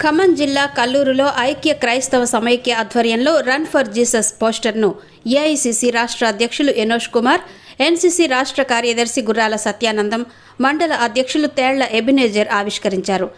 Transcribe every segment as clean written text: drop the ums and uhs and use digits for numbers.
ఖమ్మం జిల్లా కల్లూరులో ఐక్య క్రైస్తవ సమైక్య ఆధ్వర్యంలో రన్ ఫర్ జీసస్ పోస్టర్ను ఏఐసిసి రాష్ట్ర అధ్యక్షులు ఎనోష్ కుమార్, ఎన్సిసి రాష్ట్ర కార్యదర్శి గుర్రాల సత్యానందం, మండల అధ్యక్షులు తేళ్ల ఎబినేజర్ ఆవిష్కరించారు.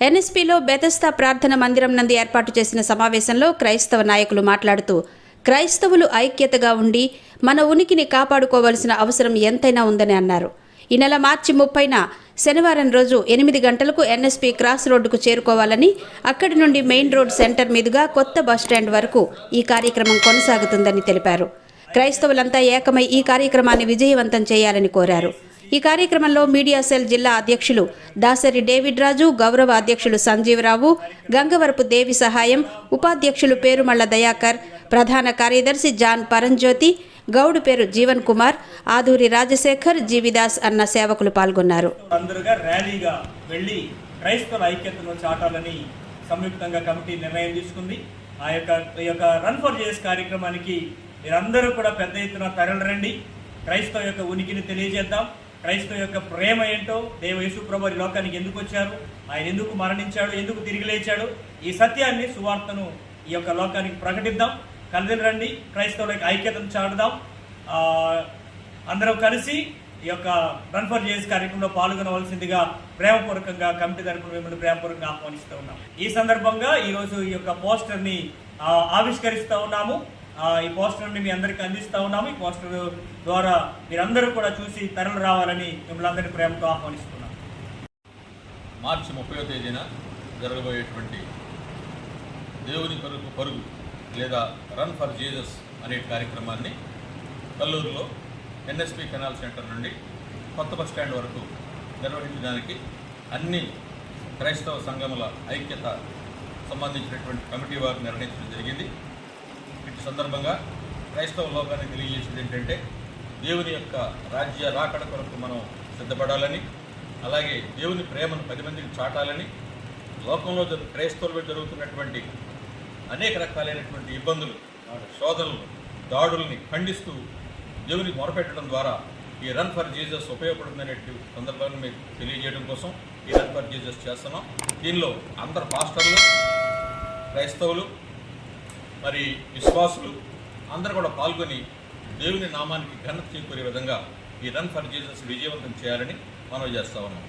ఎన్ఎస్పీలో బెతెస్తా ప్రార్థన మందిరం నందు ఏర్పాటు చేసిన సమావేశంలో క్రైస్తవ నాయకులు మాట్లాడుతూ, క్రైస్తవులు ఐక్యతగా ఉండి మన ఉనికిని కాపాడుకోవాల్సిన అవసరం ఎంతైనా ఉందని అన్నారు. ఈ నెల మార్చి 30న శనివారం రోజు 8 గంటలకు ఎన్ఎస్పీ క్రాస్ రోడ్డుకు చేరుకోవాలని, అక్కడి నుండి మెయిన్ రోడ్ సెంటర్ మీదుగా కొత్త బస్టాండ్ వరకు ఈ కార్యక్రమం కొనసాగుతుందని తెలిపారు. క్రైస్తవులంతా ఏకమై ఈ కార్యక్రమాన్ని విజయవంతం చేయాలని కోరారు. ఈ కార్యక్రమంలో మీడియా సెల్ జిల్లా అధ్యక్షులు దాసరి డేవిడ్ రాజు, గౌరవ అధ్యక్షులు సంజీవరావు, గంగవరపు దేవి సహాయం, ఉపాధ్యక్షులు పేరుమళ్ల దయాకర్, ప్రధాన కార్యదర్శి జాన్ పరంజ్యోతి, గౌడు పేరు జీవన్ కుమార్, ఆదూరి రాజశేఖర్, జీవిదాస్ అన్న సేవకులు పాల్గొన్నారు. అందరుగా ర్యాలీగా వెళ్లి క్రైస్తవ ఐక్యతను చాటాలని సంయుక్తంగా కమిటీ నిర్ణయం తీసుకుంది. ఆ యొక్క రన్ ఫర్ జీసస్ కార్యక్రమానికి మీరందరూ కూడా పెద్ద ఎత్తున తరలిరండి. క్రైస్తవ యొక్క ఉనికిని తెలియజేద్దాం. క్రైస్తవ యొక్క ప్రేమ ఏంటో, దేవ యేసు ప్రభువు ఈ లోకానికి ఎందుకు వచ్చారు, ఆయన ఎందుకు మరణించాడు, ఎందుకు తిరిగి లేచాడు, ఈ సత్యాన్ని, సువార్తను ఈ యొక్క లోకానికి ప్రకటిద్దాం. కలిసి రండి, క్రైస్తవుల యొక్క ఐక్యతను చాటుదాం. అందరం కలిసి ఈ యొక్క రన్ ఫర్ జీసస్ కార్యక్రమంలో పాల్గొనవలసిందిగా ప్రేమపూర్వకంగా కమిటీ తరపున మిమ్మల్ని ప్రేమపూర్వకంగా ఆహ్వానిస్తూ ఉన్నాం. ఈ సందర్భంగా ఈరోజు ఈ యొక్క పోస్టర్ని ఆవిష్కరిస్తూ ఉన్నాము. ఈ పోస్టర్ని మీ అందరికీ అందిస్తూ ఉన్నాము. ఈ పోస్టర్ ద్వారా మీరందరూ కూడా చూసి తరలి రావాలని మిమ్మల్ని అందరినీ ప్రేమతో ఆహ్వానిస్తున్నాం. మార్చి 30వ తేదీన జరగబోయేటువంటి దేవుని పరుగు లేదా రన్ ఫర్ జీసస్ అనే కార్యక్రమాన్ని కల్లూరులో ఎన్ఎస్పీ కెనాల్ సెంటర్ నుండి కొత్త బస్ స్టాండ్ వరకు నిర్వహించడానికి అన్ని క్రైస్తవ సంఘముల ఐక్యత సంబంధించినటువంటి కమిటీ వారు నిర్ణయించడం జరిగింది. ఇటు సందర్భంగా క్రైస్తవ లోకానికి తెలియజేసేది ఏంటంటే, దేవుని యొక్క రాజ్య రాకడ కొరకు మనం సిద్ధపడాలని, అలాగే దేవుని ప్రేమను 10 మందికి చాటాలని, లోకంలో క్రైస్తవుల జరుగుతున్నటువంటి అనేక రకాలైనటువంటి ఇబ్బందులు, శోధనలు, దాడుల్ని ఖండిస్తూ దేవుని మొరపెట్టడం ద్వారా ఈ రన్ ఫర్ జీసస్ ఉపయోగపడుతుందనే సందర్భాన్ని మీకు తెలియజేయడం కోసం ఈ రన్ ఫర్ జీసస్ చేస్తున్నాం. దీనిలో అందరు పాస్టర్లు, క్రైస్తవులు, మరి విశ్వాసులు అందరూ కూడా పాల్గొని దేవుని నామానికి ఘనత చేకూరే విధంగా ఈ రన్ ఫర్ జీసస్ విజయవంతం చేయాలని మనవి చేస్తా ఉన్నాం.